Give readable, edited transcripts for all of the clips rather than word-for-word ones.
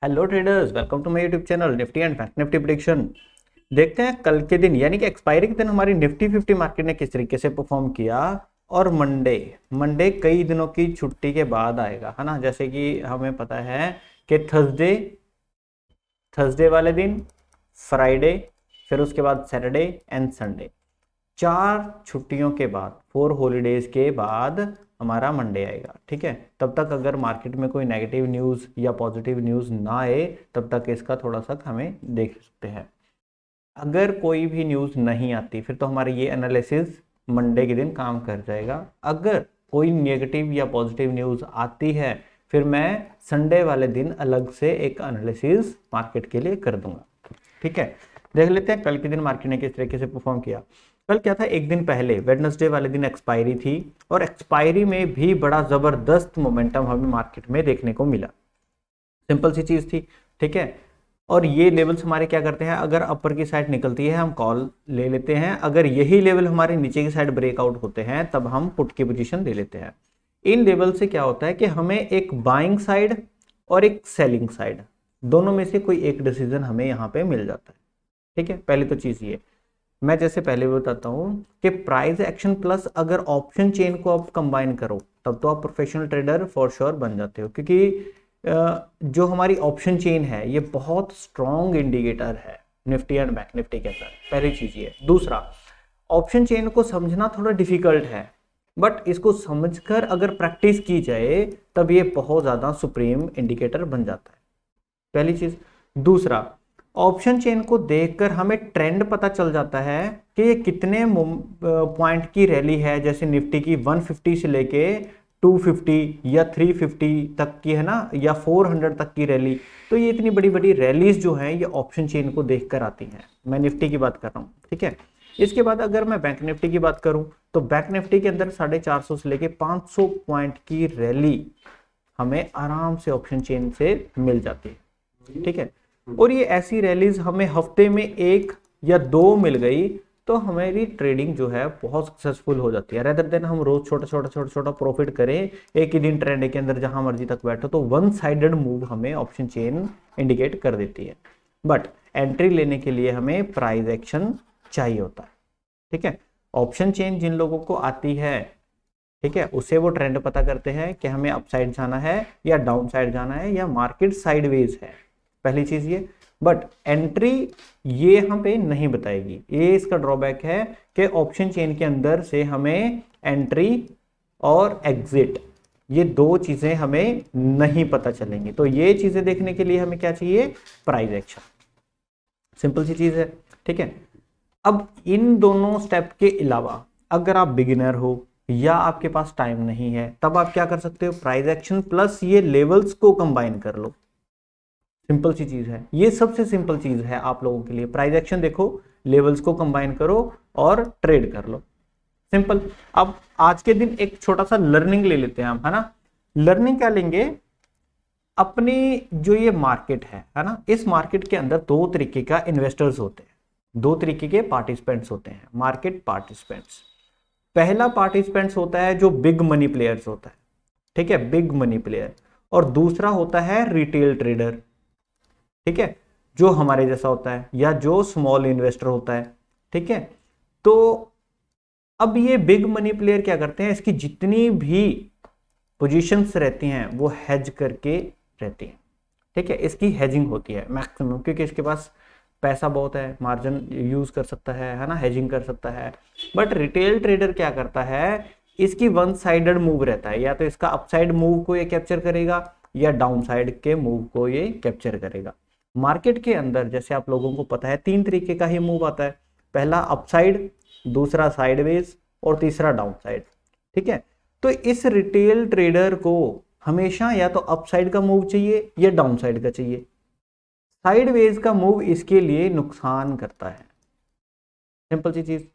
Hello traders, welcome to my YouTube channel Nifty and bank Nifty prediction. देखते हैं कल के दिन यानी कि एक्सपायरी के दिन हमारी निफ्टी 50 मार्केट ने किस तरीके से परफॉर्म किया। और मंडे मंडे कई दिनों की छुट्टी के बाद आएगा, है ना। जैसे कि हमें पता है कि थर्सडे थर्सडे वाले दिन, फ्राइडे, फिर उसके बाद सैटरडे एंड संडे, 4 छुट्टियों के बाद, 4 हॉलीडेज के बाद हमारा मंडे आएगा। ठीक है, तब तक अगर मार्केट में कोई नेगेटिव न्यूज़ या पॉजिटिव न्यूज़ ना आए तब तक इसका थोड़ा सा हमें देख सकते हैं। अगर कोई भी न्यूज़ नहीं आती फिर तो हमारा ये एनालिसिस मंडे के दिन काम कर जाएगा। अगर कोई नेगेटिव या पॉजिटिव न्यूज़ आती है फिर मैं संडे वाले दिन अलग से एक एनालिसिस मार्केट के लिए कर दूंगा। ठीक है, देख लेते हैं कल के दिन मार्केट ने किस तरीके से परफॉर्म किया। कल क्या था, एक दिन पहले वेडनेसडे वाले दिन एक्सपायरी थी और एक्सपायरी में भी बड़ा जबरदस्त मोमेंटम हमें मार्केट में देखने को मिला। सिंपल सी चीज थी। ठीक है, और ये लेवल्स हमारे क्या करते हैं, अगर अपर की साइड निकलती है हम कॉल ले लेते हैं, अगर यही लेवल हमारे नीचे की साइड ब्रेकआउट होते हैं तब हम पुट की पोजीशन ले लेते हैं। इन लेवल से क्या होता है कि हमें एक बाइंग साइड और एक सेलिंग साइड, दोनों में से कोई एक डिसीजन हमें यहाँ पे मिल जाता है। ठीक है, पहली तो चीज ये, मैं जैसे पहले भी बताता हूँ कि प्राइस एक्शन प्लस अगर ऑप्शन चेन को आप कंबाइन करो तब तो आप प्रोफेशनल ट्रेडर फॉर श्योर बन जाते हो, क्योंकि जो हमारी ऑप्शन चेन है ये बहुत स्ट्रॉन्ग इंडिकेटर है निफ्टी एंड बैंक निफ्टी के अंदर। पहली चीज ये। दूसरा, ऑप्शन चेन को समझना थोड़ा डिफिकल्ट है, बट इसको समझकर अगर प्रैक्टिस की जाए तब ये बहुत ज्यादा सुप्रीम इंडिकेटर बन जाता है। पहली चीज। दूसरा, ऑप्शन चेन को देखकर हमें ट्रेंड पता चल जाता है कि ये कितने पॉइंट की रैली है। जैसे निफ्टी की 150 से लेके 250 या 350 तक की है ना, या 400 तक की रैली। तो ये इतनी बड़ी बड़ी रैलीज जो हैं ये ऑप्शन चेन को देखकर आती हैं। मैं निफ्टी की बात कर रहा हूँ। ठीक है, इसके बाद अगर मैं बैंक निफ्टी की बात करूं तो बैंक निफ्टी के अंदर 450 से लेके 500 पॉइंट की रैली हमें आराम से ऑप्शन चेन से मिल जाती है। ठीक है, और ये ऐसी रैलीज हमें हफ्ते में 1 या 2 मिल गई तो हमारी ट्रेडिंग जो है बहुत सक्सेसफुल हो जाती है। रेदर देन हम रोज छोटा छोटा छोटा छोटा प्रॉफिट करें एक ही दिन ट्रेंड के अंदर जहां मर्जी तक बैठो, तो वन साइडेड मूव हमें ऑप्शन चेन इंडिकेट कर देती है। बट एंट्री लेने के लिए हमें प्राइस एक्शन चाहिए होता है। ठीक है, ऑप्शन चेन जिन लोगों को आती है, ठीक है, उसे वो ट्रेंड पता करते हैं कि हमें अपसाइड जाना है या डाउन साइड जाना है या मार्केट साइडवेज है। पहली चीज ये। बट एंट्री ये यहाँ पे नहीं बताएगी, ये इसका ड्रॉबैक है कि ऑप्शन चेन के अंदर से हमें एंट्री और एग्जिट ये 2 चीजें हमें नहीं पता चलेंगी। तो ये चीजें देखने के लिए हमें क्या चाहिए, प्राइस एक्शन। सिंपल सी चीज है। ठीक है, अब इन दोनों स्टेप के अलावा अगर आप बिगिनर हो या आपके पास टाइम नहीं है तब आप क्या कर सकते हो, प्राइस एक्शन प्लस ये लेवल्स को कंबाइन कर लो। सिंपल सी चीज है, ये सबसे सिंपल चीज है आप लोगों के लिए। प्राइस एक्शन देखो, लेवल्स को कंबाइन करो और ट्रेड कर लो। सिंपल। अब आज के दिन एक छोटा सा लर्निंग ले लेते हैं हम, है ना। लर्निंग क्या लेंगे, अपनी जो ये मार्केट है ना, इस मार्केट के अंदर 2 तरीके का इन्वेस्टर्स होते हैं, 2 तरीके के पार्टिसिपेंट्स होते हैं, मार्केट पार्टिसिपेंट्स। पहला पार्टिसिपेंट्स होता है जो बिग मनी प्लेयर्स होता है। ठीक है, बिग मनी प्लेयर। और दूसरा होता है रिटेल ट्रेडर। ठीक है, जो हमारे जैसा होता है या जो स्मॉल इन्वेस्टर होता है। ठीक है, तो अब ये बिग मनी प्लेयर क्या करते हैं, इसकी जितनी भी पोजीशंस रहती हैं वो हेज करके रहती हैं। ठीक है, इसकी हेजिंग होती है मैक्सिमम, क्योंकि इसके पास पैसा बहुत है, मार्जिन यूज कर सकता है ना, हेजिंग कर सकता है। बट रिटेल ट्रेडर क्या करता है, इसकी वन साइडेड मूव रहता है, या तो इसका अपसाइड मूव को ये कैप्चर करेगा या डाउन साइड के मूव को ये कैप्चर करेगा। मार्केट के अंदर जैसे आप लोगों को पता है 3 तरीके का ही मूव आता है, पहला अपसाइड, दूसरा साइडवेज और तीसरा डाउन साइड। ठीक है, तो इस रिटेल ट्रेडर को हमेशा या तो अपसाइड का मूव चाहिए या डाउन साइड का चाहिए। साइडवेज का मूव इसके लिए नुकसान करता है। सिंपल सी चीज।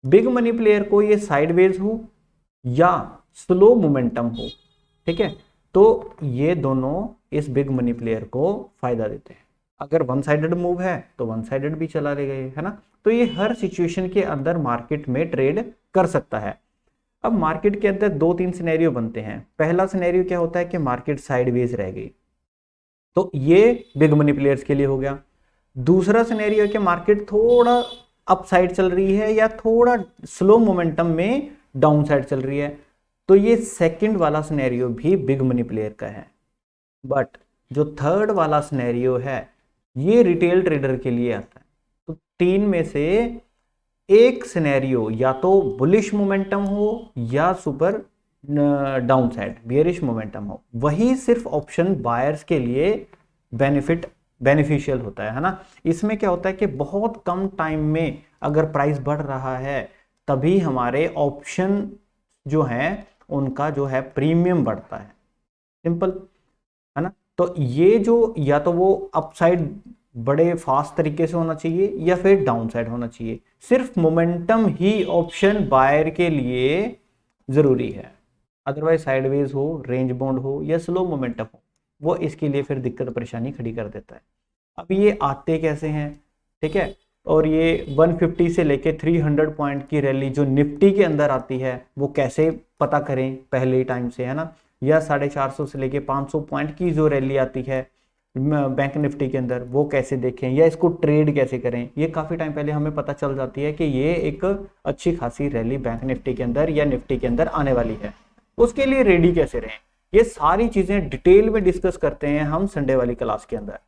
बिग मनी प्लेयर को ये साइडवेज हो या स्लो मोमेंटम हो, ठीक है, तो ये दोनों इस बिग मनी प्लेयर को फायदा देते हैं। अगर वन साइडेड मूव है तो वन साइडेड भी चला लेगा ये, है ना। तो ये हर सिचुएशन के अंदर मार्केट में ट्रेड कर सकता है। अब मार्केट के अंदर 2-3 सिनेरियो बनते हैं। पहला सिनेरियो क्या होता है कि मार्केट साइडवेज रह गई, तो ये बिग मनी प्लेयर्स के लिए हो गया। दूसरा सिनेरियो है कि मार्केट थोड़ा अप साइड चल रही है या थोड़ा स्लो मोमेंटम में डाउन साइड चल रही है, तो ये सेकंड वाला सिनेरियो भी बिग मनी प्लेयर का है। बट जो थर्ड वाला सिनेरियो है ये रिटेल ट्रेडर के लिए आता है। तो तीन में से एक सिनेरियो या तो बुलिश मोमेंटम हो या super down side bearish momentum हो, वही सिर्फ ऑप्शन बायर्स के लिए बेनिफिशियल होता है ना। इसमें क्या होता है कि बहुत कम टाइम में अगर प्राइस बढ़ रहा है तभी हमारे ऑप्शन जो है उनका जो है प्रीमियम बढ़ता है, सिंपल है ना। तो ये जो या तो वो अपसाइड बड़े फास्ट तरीके से होना चाहिए या फिर डाउन साइड होना चाहिए, सिर्फ मोमेंटम ही ऑप्शन बायर के लिए जरूरी है। अदरवाइज साइडवेज हो, रेंज बाउंड हो या स्लो मोमेंटम हो, वो इसके लिए फिर दिक्कत परेशानी खड़ी कर देता है। अब ये आते कैसे हैं, ठीक है, और ये 150 से लेके 300 पॉइंट की रैली जो निफ्टी के अंदर आती है वो कैसे पता करें पहले ही टाइम से, है ना। या 450 से लेके 500 पॉइंट की जो रैली आती है बैंक निफ्टी के अंदर वो कैसे देखें या इसको ट्रेड कैसे करें, ये काफ़ी टाइम पहले हमें पता चल जाती है कि ये एक अच्छी खासी रैली बैंक निफ्टी के अंदर या निफ्टी के अंदर आने वाली है। उसके लिए रेडी कैसे रहें, ये सारी चीज़ें डिटेल में डिस्कस करते हैं हम संडे वाली क्लास के अंदर,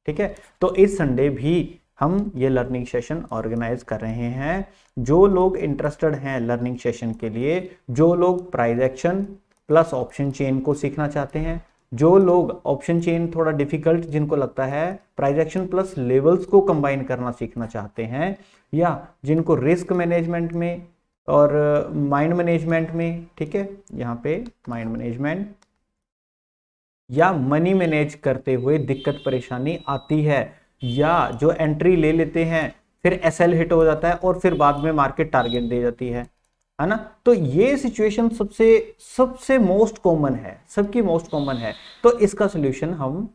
ठीक है। तो इस संडे भी हम ये लर्निंग सेशन ऑर्गेनाइज कर रहे हैं। जो लोग इंटरेस्टेड हैं लर्निंग सेशन के लिए, जो लोग price action plus option chain को सीखना चाहते हैं, जो लोग ऑप्शन चेन थोड़ा डिफिकल्ट जिनको लगता है, प्राइस एक्शन प्लस लेवल्स को कंबाइन करना सीखना चाहते हैं, या जिनको रिस्क मैनेजमेंट में और माइंड मैनेजमेंट में, ठीक है, यहाँ पे माइंड मैनेजमेंट या मनी मैनेज करते हुए दिक्कत परेशानी आती है, या जो एंट्री ले लेते हैं फिर एसएल हिट हो जाता है और फिर बाद में मार्केट टारगेट दे जाती है ना। तो ये सिचुएशन सबसे सबसे मोस्ट कॉमन है, सबकी मोस्ट कॉमन है। तो इसका सोल्यूशन हम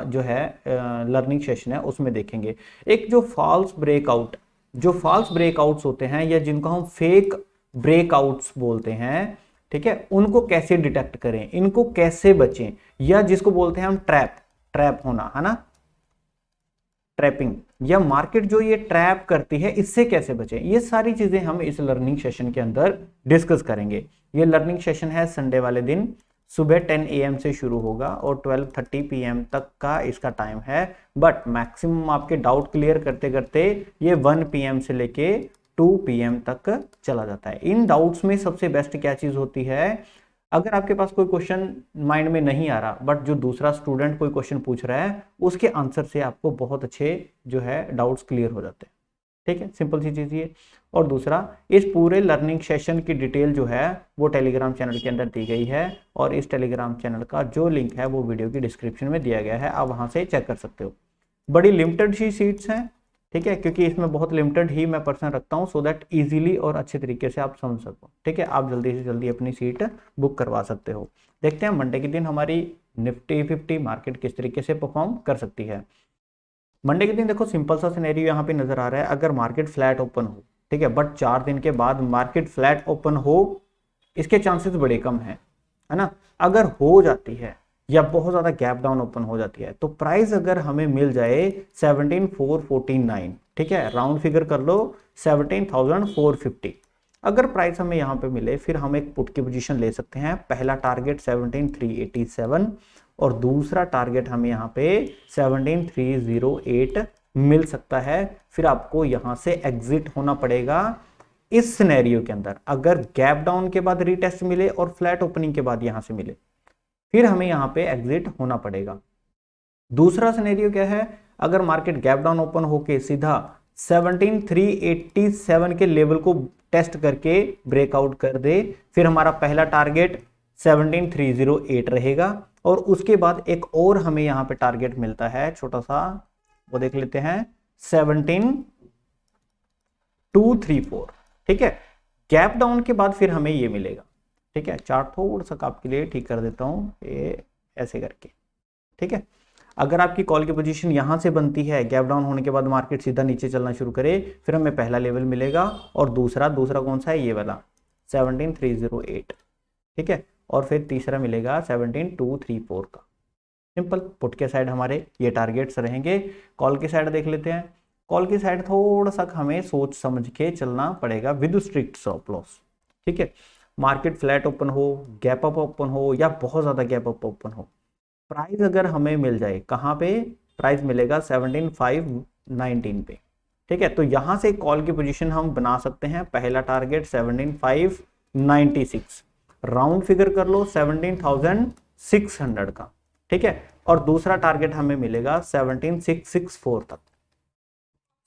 जो है लर्निंग सेशन है उसमें देखेंगे। एक जो फॉल्स ब्रेकआउट्स होते हैं या जिनको हम फेक ब्रेकआउट्स बोलते हैं, ठीक है, उनको कैसे डिटेक्ट करें, इनको कैसे बचें, या जिसको बोलते हैं हम ट्रैप होना, है ना, ट्रैपिंग, या मार्केट जो ये ट्रैप करती है इससे कैसे बचें, ये सारी चीजें हम इस लर्निंग सेशन के अंदर डिस्कस करेंगे। ये लर्निंग सेशन है संडे वाले दिन सुबह 10 AM से शुरू होगा और 12:30 PM तक का इसका टाइम है। बट मैक्सिमम आपके डाउट क्लियर करते करते ये 1 PM से लेके 2 PM तक चला जाता है। इन डाउट्स में सबसे बेस्ट क्या चीज होती है, अगर आपके पास कोई क्वेश्चन माइंड में नहीं आ रहा बट जो दूसरा स्टूडेंट कोई क्वेश्चन पूछ रहा है उसके आंसर से आपको बहुत अच्छे जो है डाउट्स क्लियर हो जाते हैं, ठीक है, सिंपल सी चीज ये। और दूसरा, इस पूरे लर्निंग सेशन की डिटेल जो है वो टेलीग्राम चैनल के अंदर दी गई है और इस टेलीग्राम चैनल का जो लिंक है वो वीडियो की डिस्क्रिप्शन में दिया गया है, आप वहां से चेक कर सकते हो। बड़ी लिमिटेड सी सीट्स हैं, ठीक है, क्योंकि इसमें बहुत लिमिटेड ही मैं पर्सन रखता हूं सो दैट इजीली और अच्छे तरीके से आप समझ सको, ठीक है। आप जल्दी से जल्दी अपनी सीट बुक करवा सकते हो। देखते हैं मंडे के दिन हमारी निफ्टी 50 मार्केट किस तरीके से परफॉर्म कर सकती है। मंडे के दिन देखो सिंपल सा सिनेरियो यहाँ पे नजर आ रहा है, अगर मार्केट फ्लैट ओपन हो, ठीक है, बट 4 दिन के बाद मार्केट फ्लैट ओपन हो इसके चांसेस बड़े कम है ना। अगर हो जाती है या बहुत ज्यादा गैप डाउन ओपन हो जाती है तो प्राइस अगर हमें मिल जाए 17,449, ठीक है, राउंड फिगर कर लो 17,450, अगर प्राइस हमें यहाँ पे मिले फिर हम एक पुट की पोजीशन ले सकते हैं। पहला टारगेट 17,387 और दूसरा टारगेट हमें यहाँ पे 17,308 मिल सकता है। फिर आपको यहाँ से एग्जिट होना पड़ेगा इस सिनेरियो के अंदर, अगर गैप डाउन के बाद रीटेस्ट मिले और फ्लैट ओपनिंग के बाद यहां से मिले फिर हमें यहां पे एग्जिट होना पड़ेगा। दूसरा सिनेरियो क्या है, अगर मार्केट गैप डाउन ओपन होके सीधा 17,387 के लेवल को टेस्ट करके ब्रेकआउट कर दे, फिर हमारा पहला टारगेट 17,308 रहेगा और उसके बाद एक और हमें यहां पे टारगेट मिलता है छोटा सा, वो देख लेते हैं 17,234, ठीक है। गैप डाउन के बाद फिर हमें ये मिलेगा, ठीक है। चार्ट थोड़ा सा आपके लिए ठीक कर देता हूं, ये ऐसे करके, ठीक है। अगर आपकी कॉल की पोजीशन यहां से बनती है, गैप डाउन होने के बाद मार्केट सीधा नीचे चलना शुरू करे, फिर हमें पहला लेवल मिलेगा और दूसरा कौन सा है, ये वाला 17,308, ठीक है, और फिर तीसरा मिलेगा 17,234 का, सिंपल। पुट के साइड हमारे ये टारगेट्स रहेंगे। कॉल की साइड देख लेते हैं। कॉल की साइड थोड़ा सा हमें सोच समझ के चलना पड़ेगा विद स्ट्रिक्ट स्टॉप लॉस। ठीक है, मार्केट फ्लैट ओपन हो, गैप अप ओपन हो या बहुत ज्यादा गैप अप ओपन हो, प्राइस अगर हमें मिल जाए, कहाँ पे प्राइस मिलेगा 17,519 पे। ठीक है, तो यहां से कॉल की पोजीशन हम बना सकते हैं। पहला टारगेट 17,596, राउंड फिगर कर लो 17,600 का। ठीक है, और दूसरा टारगेट हमें मिलेगा 17,664 तक।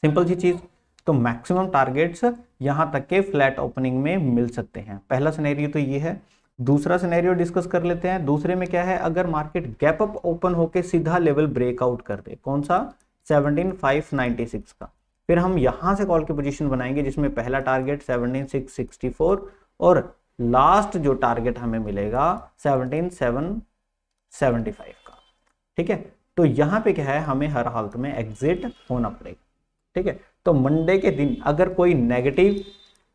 सिंपल सी चीज। तो मैक्सिमम टारगेट्स यहां तक के फ्लैट ओपनिंग में मिल सकते हैं। पहला सिनेरियो तो ये है। दूसरा सिनेरियो डिस्कस कर लेते हैं। दूसरे में क्या है, अगर मार्केट गैप अप ओपन होके सीधा लेवल ब्रेकआउट कर दे, कौन सा, 17,596 का, फिर हम यहां से कॉल की पोजीशन बनाएंगे जिसमें पहला टारगेट 17,664 और लास्ट जो टारगेट हमें मिलेगा 17,775 का। ठीक है, तो यहां पे क्या है, हमें हर हालत में एग्जिट होना पड़ेगा। ठीक है, तो मंडे के दिन अगर कोई नेगेटिव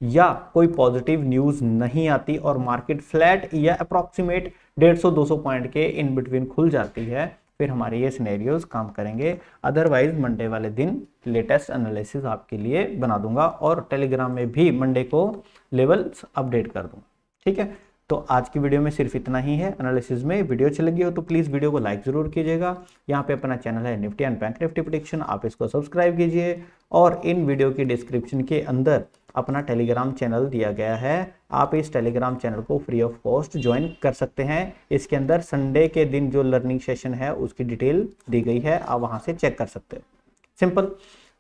या कोई पॉजिटिव न्यूज नहीं आती और मार्केट फ्लैट या अप्रॉक्सीमेट 150-200 पॉइंट के इन बिटवीन खुल जाती है, फिर हमारे ये सिनेरियोज काम करेंगे। अदरवाइज मंडे वाले दिन लेटेस्ट एनालिसिस आपके लिए बना दूंगा और टेलीग्राम में भी मंडे को लेवल्स अपडेट कर दूंगा। ठीक है, तो आज की वीडियो में सिर्फ इतना ही है एनालिसिस में। वीडियो अच्छी लगी हो तो प्लीज़ वीडियो को लाइक जरूर कीजिएगा। यहाँ पे अपना चैनल है Nifty and bank Nifty prediction, आप इसको सब्सक्राइब कीजिए और इन वीडियो की डिस्क्रिप्शन के अंदर अपना टेलीग्राम चैनल दिया गया है। आप इस टेलीग्राम चैनल को फ्री ऑफ कॉस्ट ज्वाइन कर सकते हैं। इसके अंदर संडे के दिन जो लर्निंग सेशन है उसकी डिटेल दी गई है, आप वहाँ से चेक कर सकते हो। सिंपल।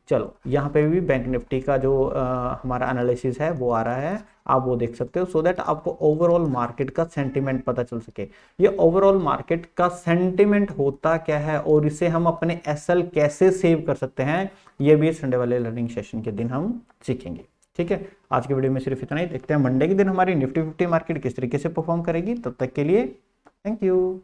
चलो, यहाँ पे भी बैंक निफ्टी का जो हमारा एनालिसिस है वो आ रहा है, आप वो देख सकते हो, सो दैट आपको ओवरऑल मार्केट का सेंटीमेंट पता चल सके। ये ओवरऑल मार्केट का सेंटीमेंट होता क्या है और इसे हम अपने एसएल कैसे सेव कर सकते हैं, ये भी संडे वाले लर्निंग सेशन के दिन हम सीखेंगे। ठीक है, आज की वीडियो में सिर्फ इतना ही। देखते हैं मंडे के दिन हमारी निफ्टी 50 मार्केट किस तरीके से परफॉर्म करेगी। तब तक के लिए थैंक यू।